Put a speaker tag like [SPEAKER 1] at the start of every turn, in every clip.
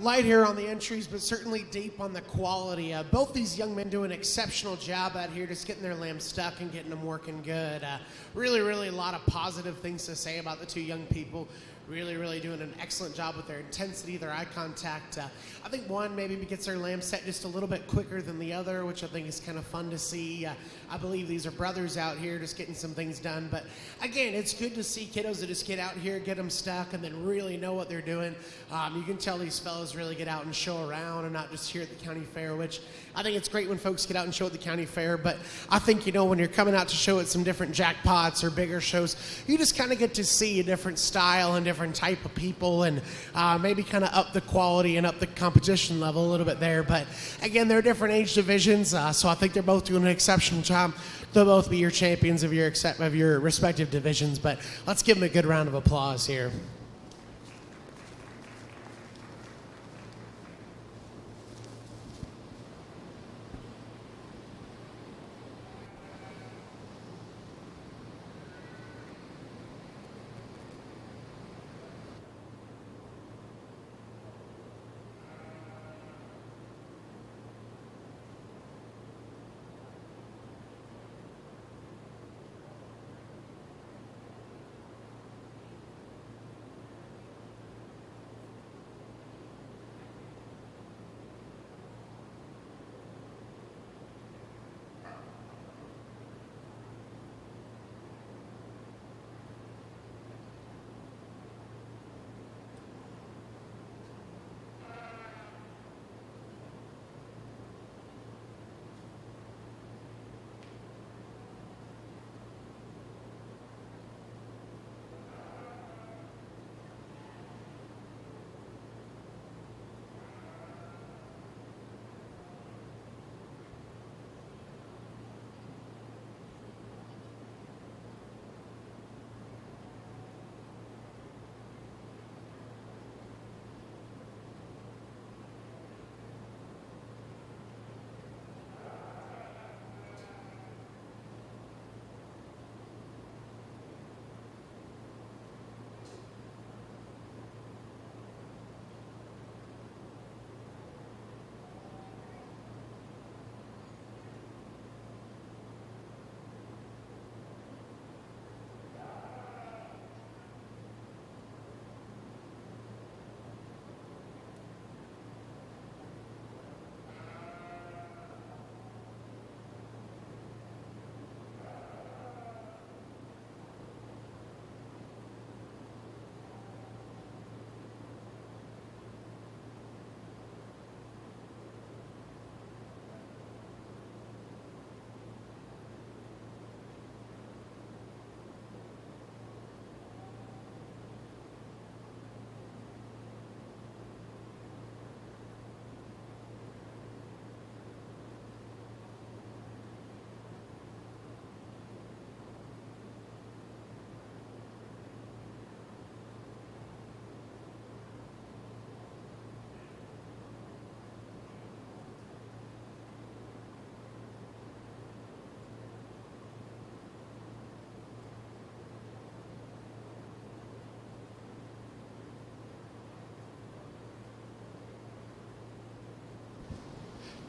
[SPEAKER 1] Light here on the entries, but certainly deep on the quality. Both these young men do an exceptional job out here just getting their lambs stuck and getting them working good. Really a lot of positive things to say about the two young people. Really doing an excellent job with their intensity, their eye contact. I think one maybe gets their lamb set just a little bit quicker than the other, which I think is kind of fun to see. I believe these are brothers out here just getting some things done. But again, it's good to see kiddos that just get out here, get them stuck, and then really know what they're doing. You can tell these fellows really get out and show around and not just here at the county fair, which I think it's great when folks get out and show at the county fair. But I think, when you're coming out to show at some different jackpots or bigger shows, you just kind of get to see a different style and different type of people, and maybe kind of up the quality and up the competition level a little bit there. But again, they're different age divisions, so I think they're both doing an exceptional job. They'll both be your champions of your respective divisions. But let's give them a good round of applause here.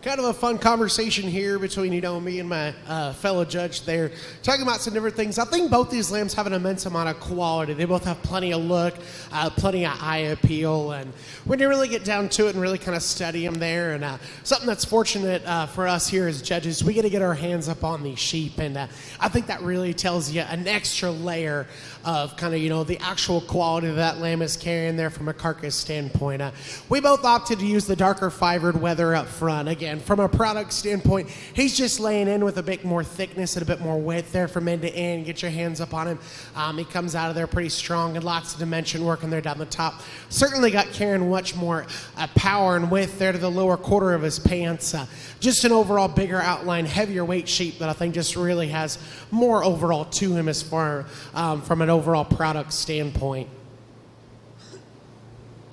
[SPEAKER 1] Kind of a fun conversation here between, me and my fellow judge there, talking about some different things. I think both these lambs have an immense amount of quality. They both have plenty of look, plenty of eye appeal, and when you really get down to it and really kind of study them there, and something that's fortunate for us here as judges, we get to get our hands up on these sheep, and I think that really tells you an extra layer of kind of, the actual quality that lamb is carrying there from a carcass standpoint. We both opted to use the darker fibered weather up front. Again, from a product standpoint, he's just laying in with a bit more thickness and a bit more width there from end to end. Get your hands up on him. He comes out of there pretty strong and lots of dimension working there down the top. Certainly got carrying much more power and width there to the lower quarter of his pants. Just an overall bigger outline, heavier weight sheep that I think just really has more overall to him as far from an overall product standpoint.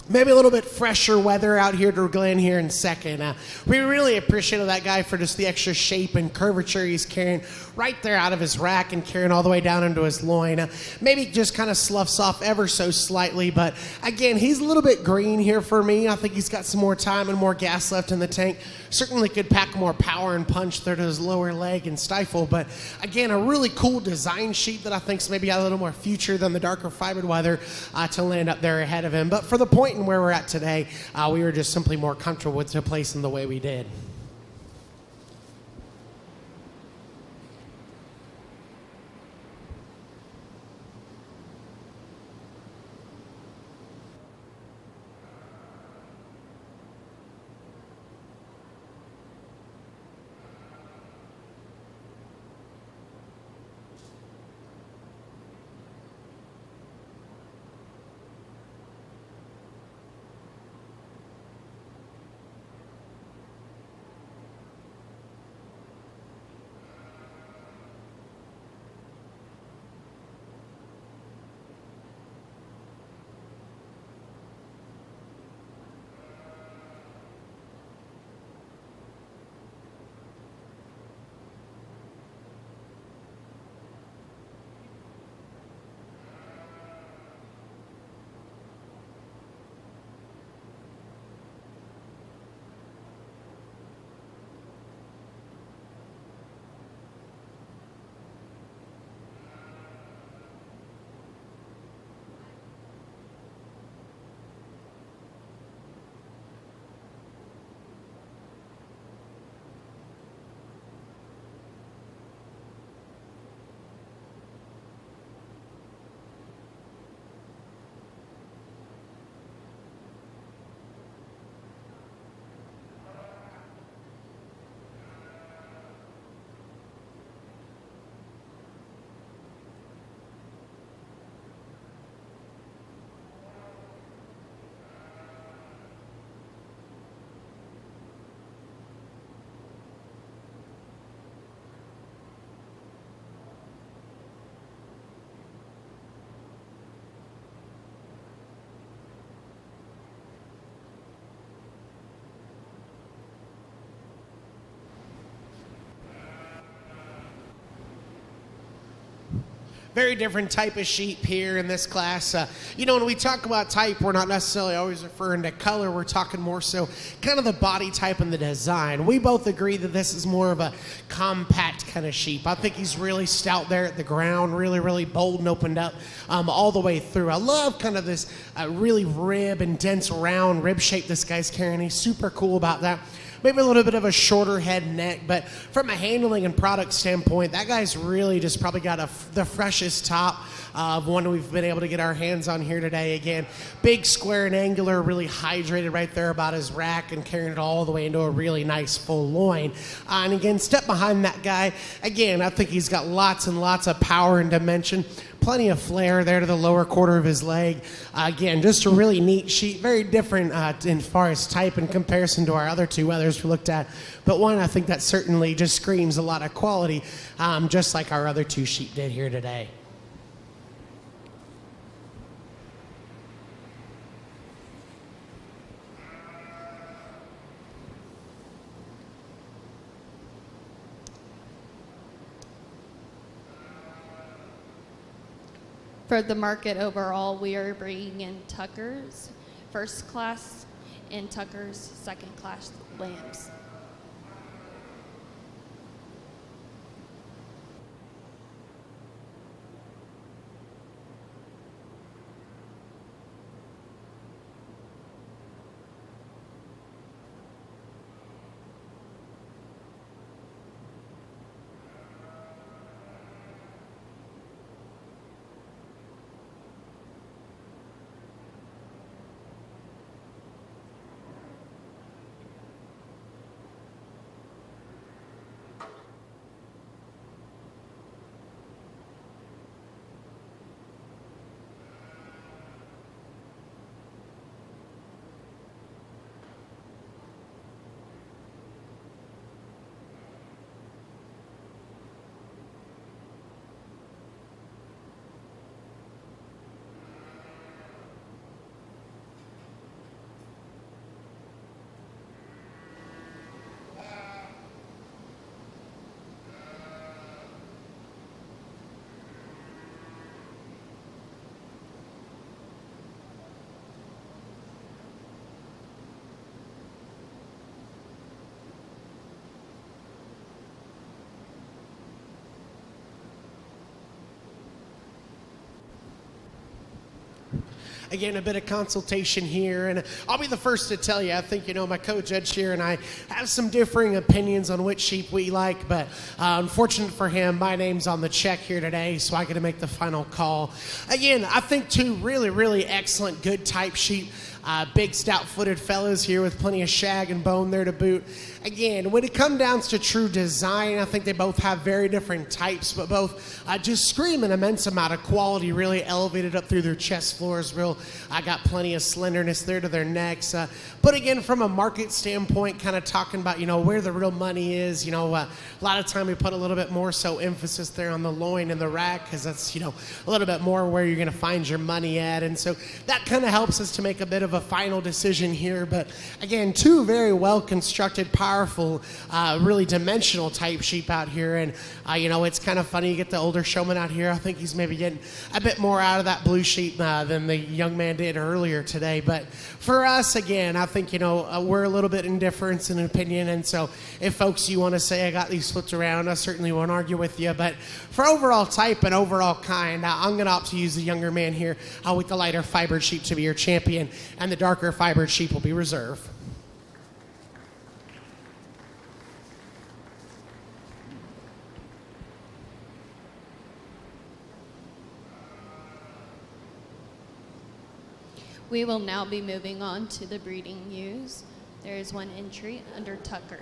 [SPEAKER 1] maybe a little bit fresher weather out here to Glenn here in second. We really appreciated that guy for just the extra shape and curvature he's carrying right there out of his rack and carrying all the way down into his loin. Maybe just kind of sloughs off ever so slightly, but again, he's a little bit green here for me. I think he's got some more time and more gas left in the tank. Certainly could pack more power and punch there to his lower leg and stifle, but again, a really cool design sheet that I think's maybe got a little more future than the darker fibered weather to land up there ahead of him. But for the point and where we're at today, we were just simply more comfortable with the placing the way we did. Very different type of sheep here in this class. When we talk about type, we're not necessarily always referring to color. We're talking more so kind of the body type and the design. We both agree that this is more of a compact kind of sheep. I think he's really stout there at the ground, really, really bold and opened up all the way through. I love kind of this really rib and dense round rib shape this guy's carrying. He's super cool about that. Maybe a little bit of a shorter head and neck, but from a handling and product standpoint, that guy's really just probably got the freshest top of one we've been able to get our hands on here today. Again, big, square, and angular, really hydrated right there about his rack and carrying it all the way into a really nice full loin. And again, step behind that guy. Again, I think he's got lots and lots of power and dimension. Plenty of flair there to the lower quarter of his leg. Again, just a really neat sheep. Very different as far as type in comparison to our other two others we looked at. But one, I think that certainly just screams a lot of quality, just like our other two sheep did here today.
[SPEAKER 2] For the market overall, we are bringing in Tuckers first class and Tuckers second class lambs.
[SPEAKER 1] again, a bit of consultation here. And I'll be the first to tell you, I think, my co-judge here and I have some differing opinions on which sheep we like, but unfortunate for him, my name's on the check here today, so I get to make the final call. Again, I think two really, really excellent, good type sheep. Big, stout-footed fellows here with plenty of shag and bone there to boot. Again, when it comes down to true design, I think they both have very different types, but both just scream an immense amount of quality, really elevated up through their chest floors. I got plenty of slenderness there to their necks. But again, from a market standpoint, kind of talking about, where the real money is, a lot of time we put a little bit more so emphasis there on the loin and the rack, because that's, a little bit more where you're going to find your money at. And so that kind of helps us to make a bit of a final decision here. But again, two very well constructed, powerful, really dimensional type sheep out here. And it's kind of funny, you get the older showman out here, I think he's maybe getting a bit more out of that blue sheep than the young man did earlier today. But for us, again, I think we're a little bit in difference in opinion. And so if folks, you want to say I got these flipped around, I certainly won't argue with you. But for overall type and overall kind, I'm going to opt to use the younger man here with the lighter fibered sheep to be your champion, and the darker fibered sheep will be reserved.
[SPEAKER 2] We will now be moving on to the breeding ewes. There is one entry under Tucker.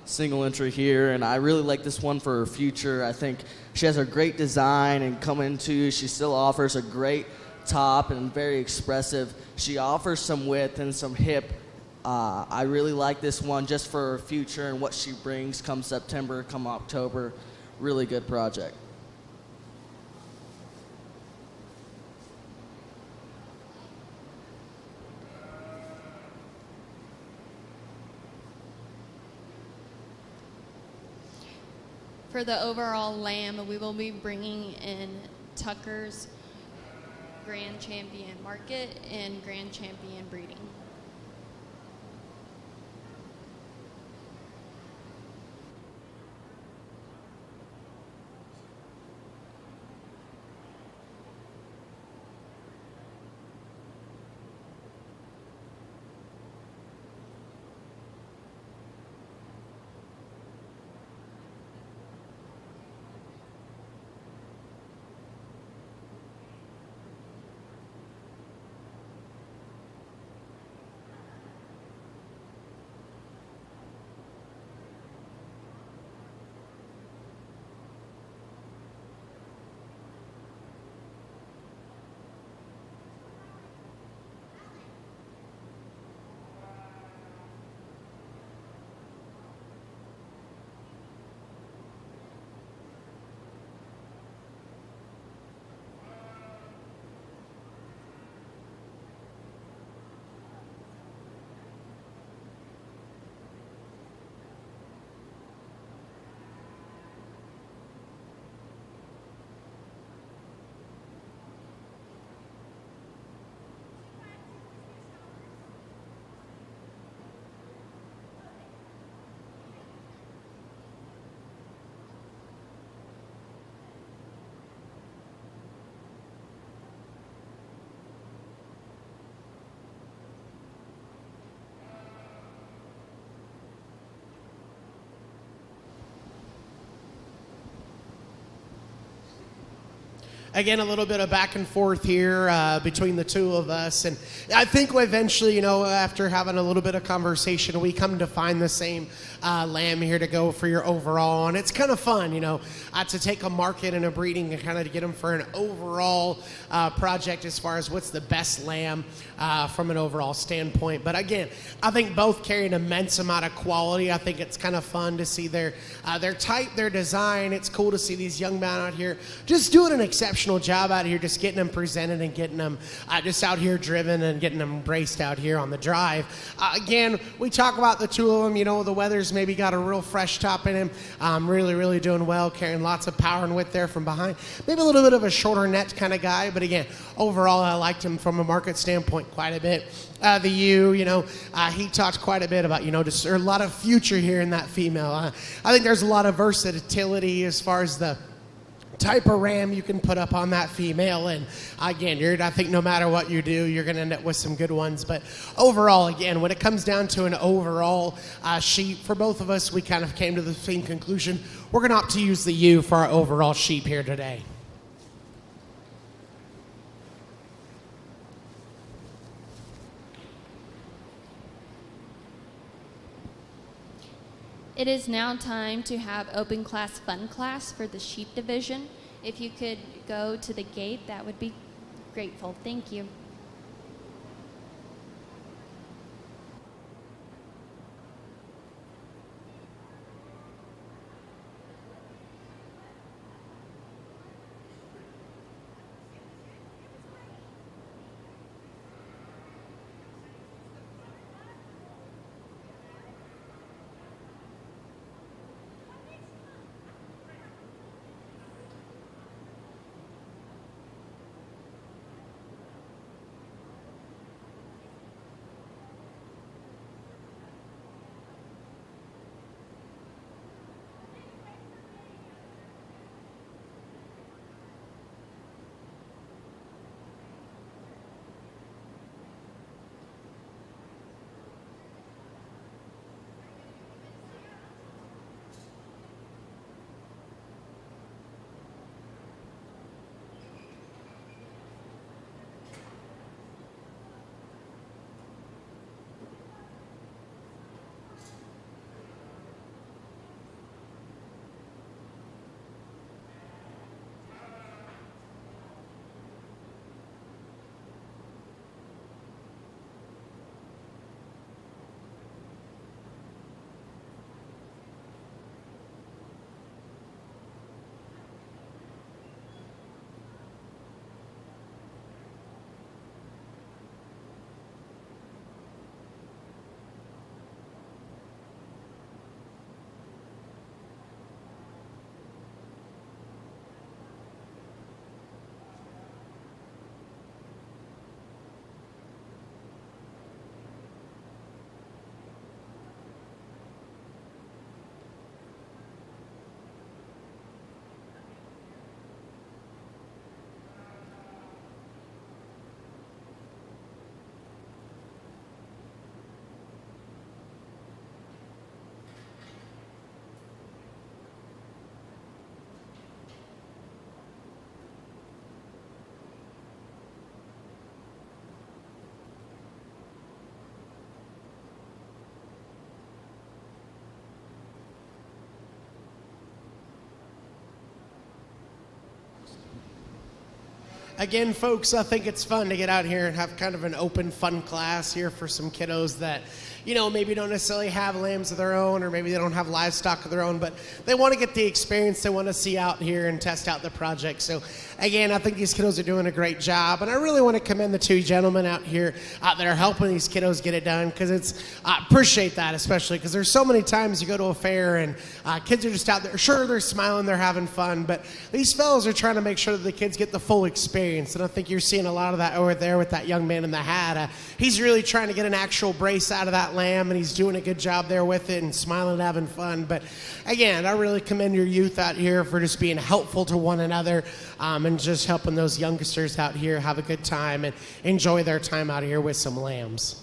[SPEAKER 3] Single entry here, and I really like this one for her future. I think she has a great design, and coming into, she still offers a great top and very expressive. She offers some width and some hip. I really like this one just for her future and what she brings come September, come October. Really good project.
[SPEAKER 2] For the overall lamb, we will be bringing in Tucker's Grand Champion Market and Grand Champion Breeding.
[SPEAKER 1] again, a little bit of back and forth here between the two of us. And I think eventually, after having a little bit of conversation, we come to find the same lamb here to go for your overall. And it's kind of fun, to take a market and a breeding and kind of get them for an overall project as far as what's the best lamb from an overall standpoint. But again, I think both carry an immense amount of quality. I think it's kind of fun to see their type, their design. It's cool to see these young men out here just doing an exceptional job out here, just getting them presented and getting them just out here driven and getting them embraced out here on the drive. Again, we talk about the two of them. The weather's maybe got a real fresh top in him. Really, really doing well, carrying lots of power and width there from behind. Maybe a little bit of a shorter net kind of guy, but again, overall, I liked him from a market standpoint quite a bit. The he talked quite a bit about, just there's a lot of future here in that female. I think there's a lot of versatility as far as the type of ram you can put up on that female. And again, I think no matter what you do, you're going to end up with some good ones. But overall, again, when it comes down to an overall sheep, for both of us, we kind of came to the same conclusion. We're going to opt to use the ewe for our overall sheep here today.
[SPEAKER 2] It is now time to have open class fun class for the sheep division. If you could go to the gate, that would be grateful. Thank you.
[SPEAKER 1] Again, folks, I think it's fun to get out here and have kind of an open, fun class here for some kiddos that, maybe don't necessarily have lambs of their own, or maybe they don't have livestock of their own, but they want to get the experience they want to see out here and test out the project. So, again, I think these kiddos are doing a great job, and I really want to commend the two gentlemen out here that are helping these kiddos get it done, because I appreciate that, especially because there's so many times you go to a fair and kids are just out there. Sure, they're smiling, they're having fun, but these fellows are trying to make sure that the kids get the full experience, and I think you're seeing a lot of that over there with that young man in the hat. He's really trying to get an actual brace out of that lamb, and he's doing a good job there with it and smiling and having fun. But again, I really commend your youth out here for just being helpful to one another, and just helping those youngsters out here have a good time and enjoy their time out here with some lambs.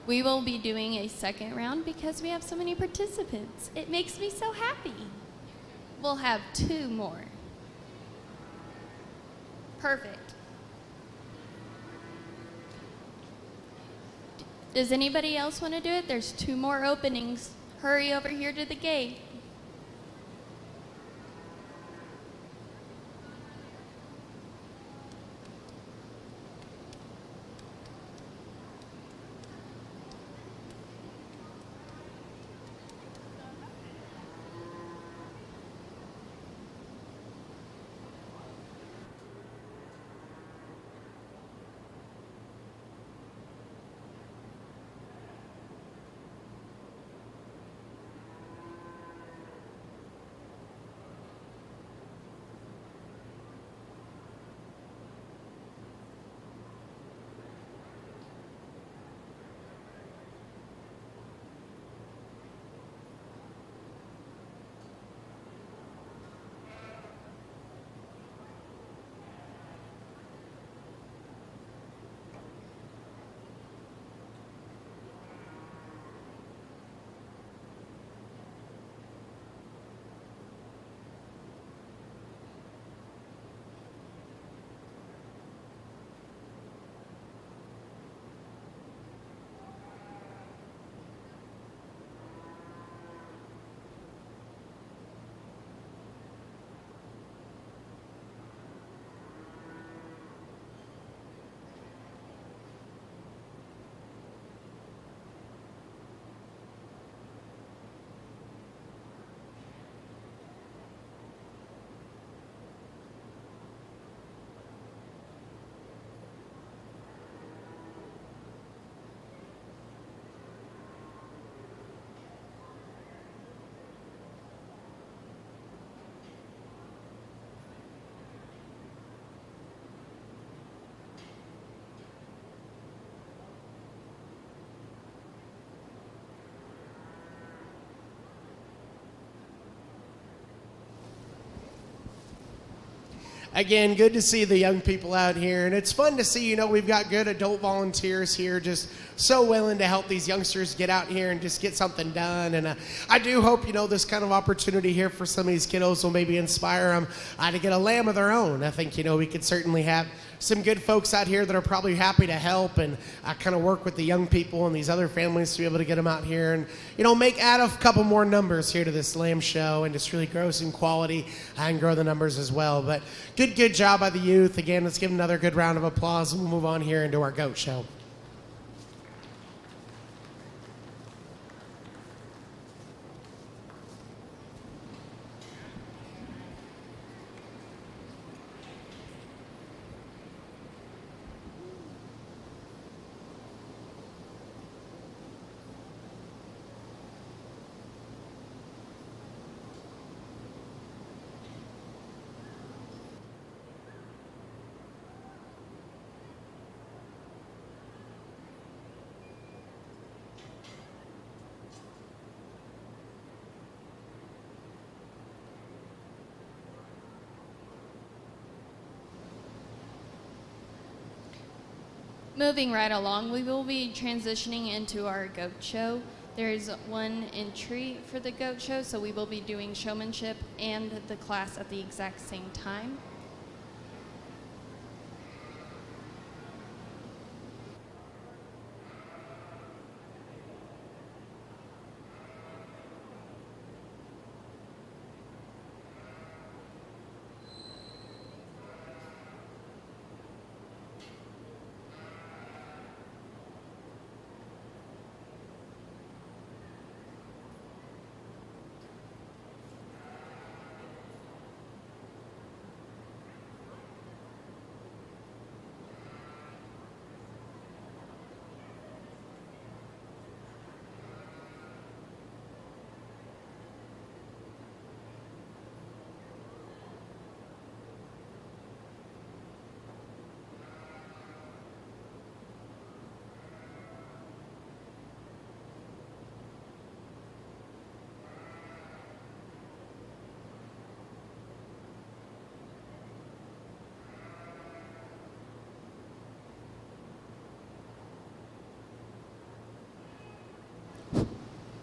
[SPEAKER 2] We will be doing a second round because we have so many participants. It makes me so happy. We'll have 2 more. Perfect. Does anybody else want to do it? There's 2 more openings. Hurry over here to the gate.
[SPEAKER 1] Again, good to see the young people out here, and it's fun to see, we've got good adult volunteers here just so willing to help these youngsters get out here and just get something done. And I do hope, this kind of opportunity here for some of these kiddos will maybe inspire them to get a lamb of their own. I think, we could certainly have some good folks out here that are probably happy to help and kind of work with the young people and these other families to be able to get them out here and, add a couple more numbers here to this lamb show and just really grow some quality and grow the numbers as well. But good job by the youth. Again, let's give them another good round of applause and we'll move on here into our goat show.
[SPEAKER 2] Moving right along, we will be transitioning into our goat show. There is 1 entry for the goat show, so we will be doing showmanship and the class at the exact same time.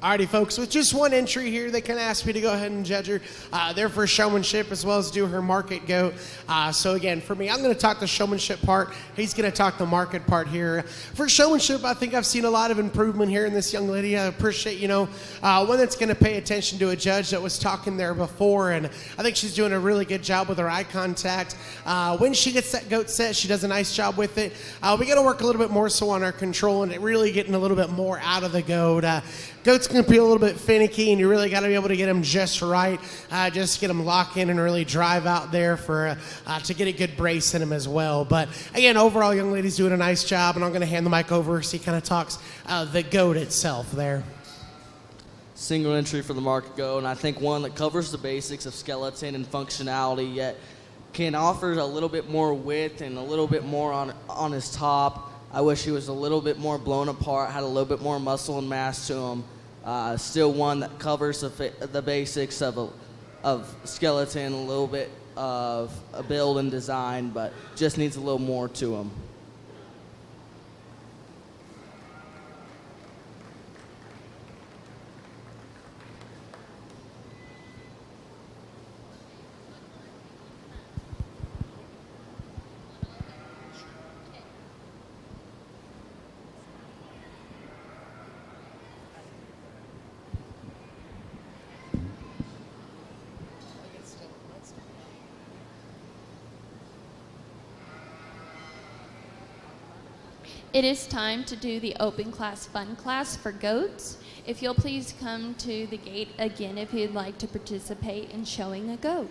[SPEAKER 1] Alrighty, folks, with just one entry here, they can ask me to go ahead and judge her. They're for showmanship as well as do her market goat. So again, for me, I'm going to talk the showmanship part. He's going to talk the market part here. For showmanship, I think I've seen a lot of improvement here in this young lady. I appreciate, one that's going to pay attention to a judge that was talking there before, and I think she's doing a really good job with her eye contact. When she gets that goat set, she does a nice job with it. We got to work a little bit more so on our control and it really getting a little bit more out of the goat. Goats can be a little bit finicky, and you really got to be able to get them just right, just get them locked in and really drive out there for to get a good brace in them as well. But again, overall, young lady's doing a nice job, and I'm going to hand the mic over so he kind of talks the goat itself there.
[SPEAKER 3] Single entry for the market goat, and I think one that covers the basics of skeleton and functionality, yet can offer a little bit more width and a little bit more on his top. I wish he was a little bit more blown apart, had a little bit more muscle and mass to him. Still one that covers the basics of skeleton, a little bit of a build and design, but just needs a little more to him.
[SPEAKER 2] It is time to do the open class fun class for goats. If you'll please come to the gate again if you'd like to participate in showing a goat.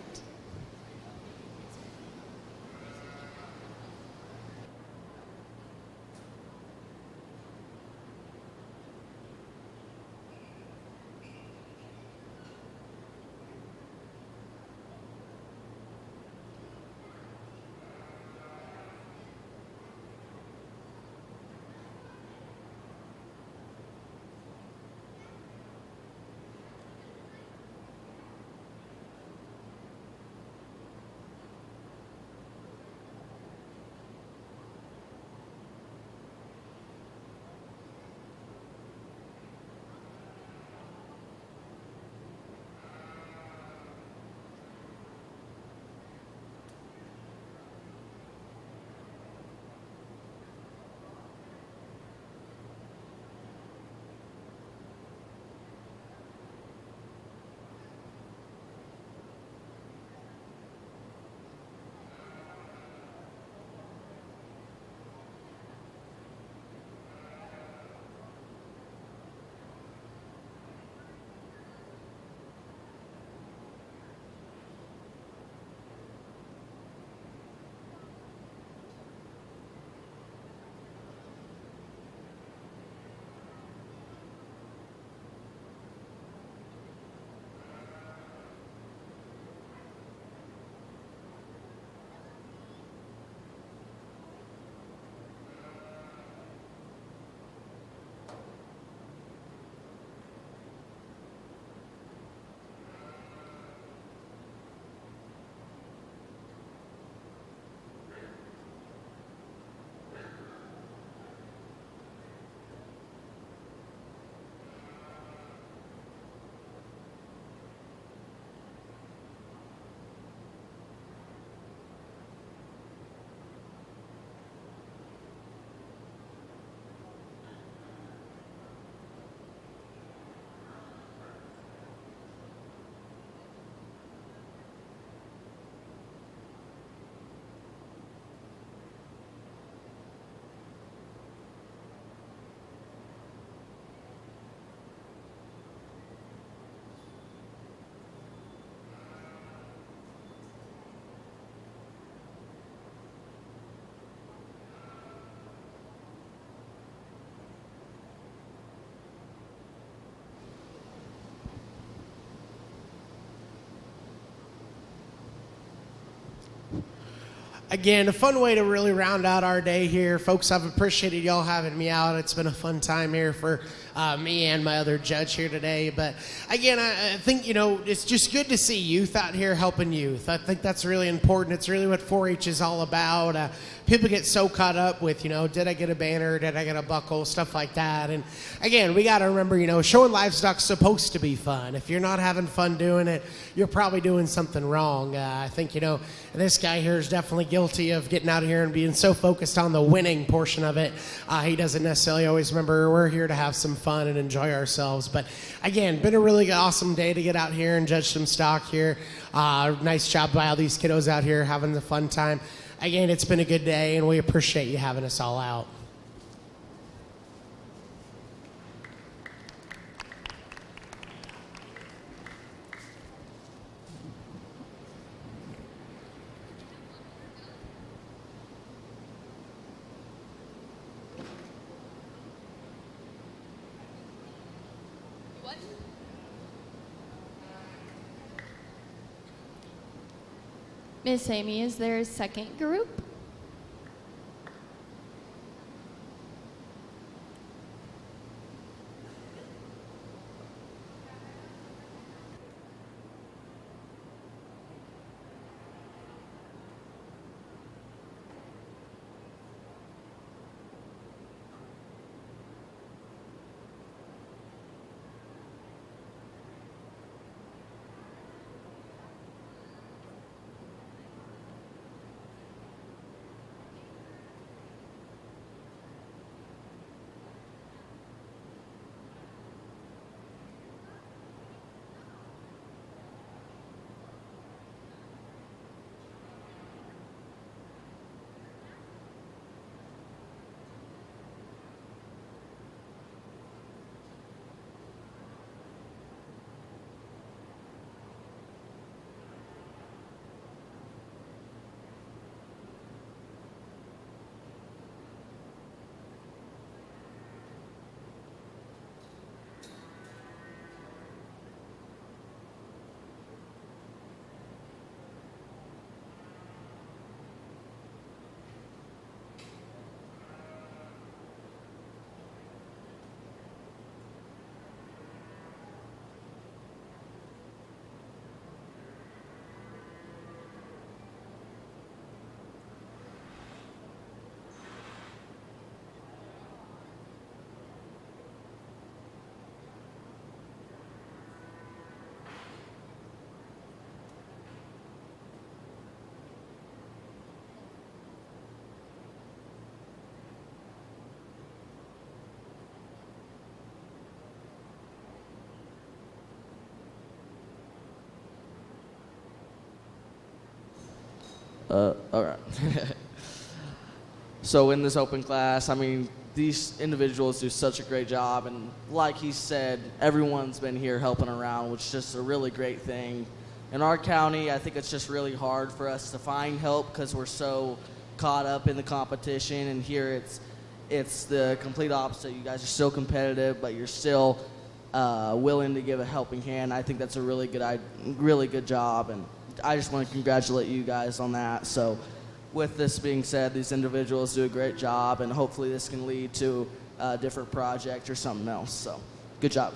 [SPEAKER 1] Again, a fun way to really round out our day here. Folks, I've appreciated y'all having me out. It's been a fun time here for me and my other judge here today. But again, I think, it's just good to see youth out here helping youth. I think that's really important. It's really what 4-H is all about. People get so caught up with, did I get a banner? Did I get a buckle? Stuff like that. And again, we got to remember, showing livestock's supposed to be fun. If you're not having fun doing it, you're probably doing something wrong. I think, this guy here is definitely guilty of getting out here and being so focused on the winning portion of it. He doesn't necessarily always remember we're here to have some fun and enjoy ourselves. But again, been a really awesome day to get out here and judge some stock here. Nice job by all these kiddos out here having the fun time. Again, it's been a good day, and we appreciate you having us all out.
[SPEAKER 2] Miss Amy, is there a second group?
[SPEAKER 3] All right. So in this open class, these individuals do such a great job, and like he said, everyone's been here helping around, which is just a really great thing. In our county, I think it's just really hard for us to find help because we're so caught up in the competition, and here it's the complete opposite. You guys are so competitive, but you're still willing to give a helping hand. I think that's a really good job, and I just want to congratulate you guys on that. So with this being said, these individuals do a great job, and hopefully this can lead to a different project or something else. So good job.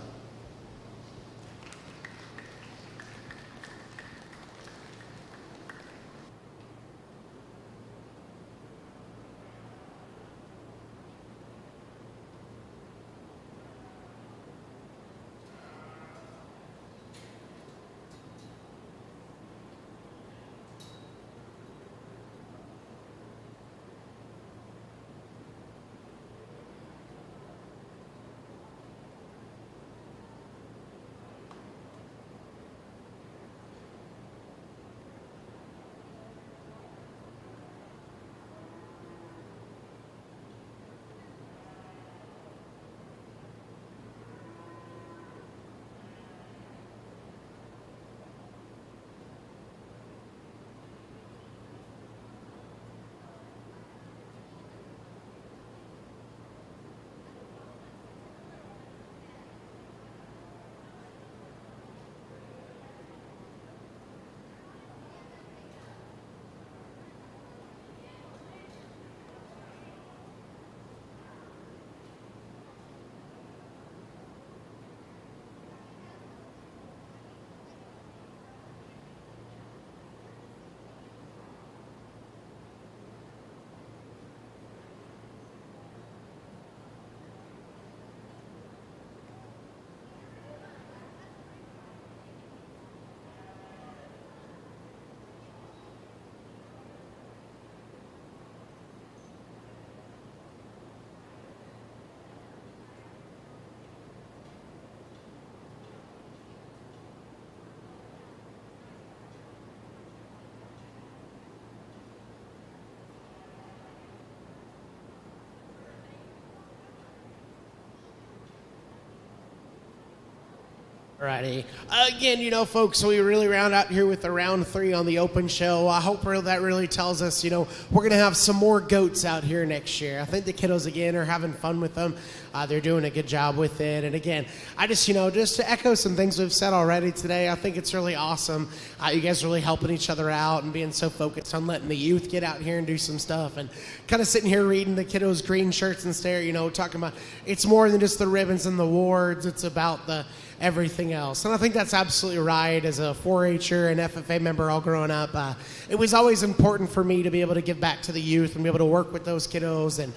[SPEAKER 1] Alrighty. Again, folks, we really round out here with the round 3 on the open show. I hope that really tells us, we're going to have some more goats out here next year. I think the kiddos, again, are having fun with them. They're doing a good job with it. And again, I just, just to echo some things we've said already today, I think it's really awesome. You guys are really helping each other out and being so focused on letting the youth get out here and do some stuff. And kind of sitting here reading the kiddos' green shirts and stare, talking about it's more than just the ribbons and the awards. It's about the everything else. And I think that's absolutely right. As a 4-H'er and FFA member all growing up, it was always important for me to be able to give back to the youth and be able to work with those kiddos. And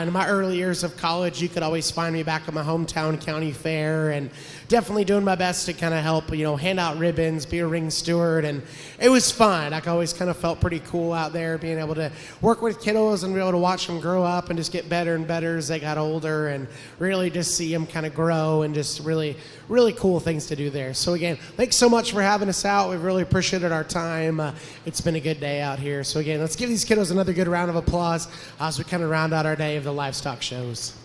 [SPEAKER 1] in my early years of college, you could always find me back at my hometown county fair and definitely doing my best to kind of help, hand out ribbons, be a ring steward. And it was fun. I always kind of felt pretty cool out there being able to work with kiddos and be able to watch them grow up and just get better and better as they got older and really just see them kind of grow and just really cool things to do there. So again, thanks so much for having us out. We've really appreciated our time. It's been a good day out here. So again, let's give these kiddos another good round of applause as we kind of round out our day of the livestock shows.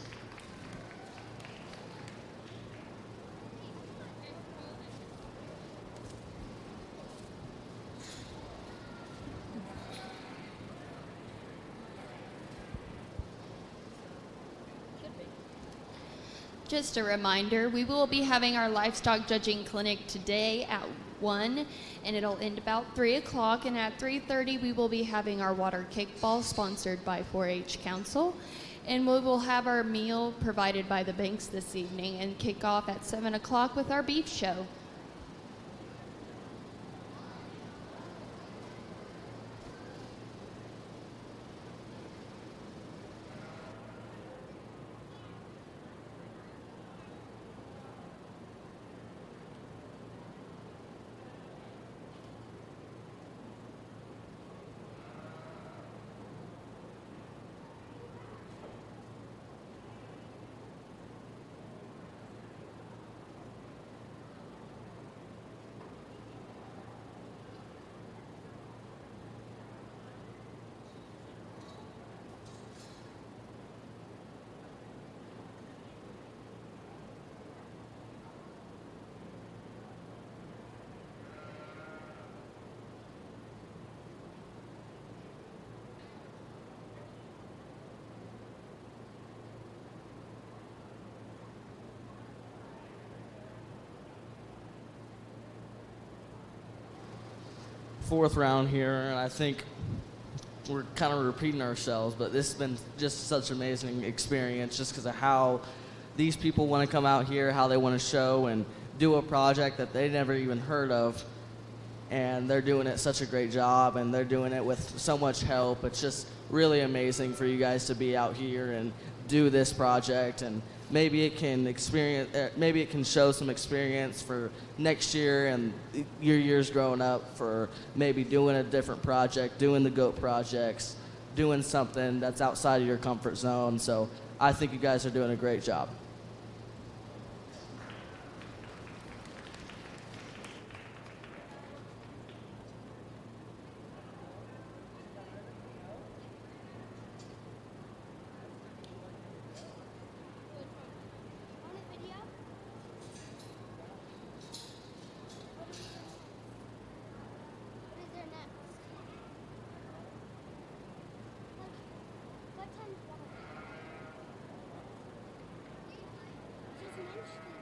[SPEAKER 2] Just a reminder, we will be having our livestock judging clinic today at 1, and it'll end about 3 o'clock. And at 3:30, we will be having our water kickball sponsored by 4-H Council. And we will have our meal provided by the banks this evening and kick off at 7 o'clock with our beef show.
[SPEAKER 3] Fourth round here, and I think we're kind of repeating ourselves, but this has been just such an amazing experience just because of how these people want to come out here, how they want to show and do a project that they never even heard of, and they're doing it such a great job, and they're doing it with so much help. It's just really amazing for you guys to be out here and do this project, and maybe it can show some experience for next year and your years growing up for maybe doing a different project, doing the goat projects, doing something that's outside of your comfort zone. So I think you guys are doing a great job.
[SPEAKER 4] What time's water? Just mentioned.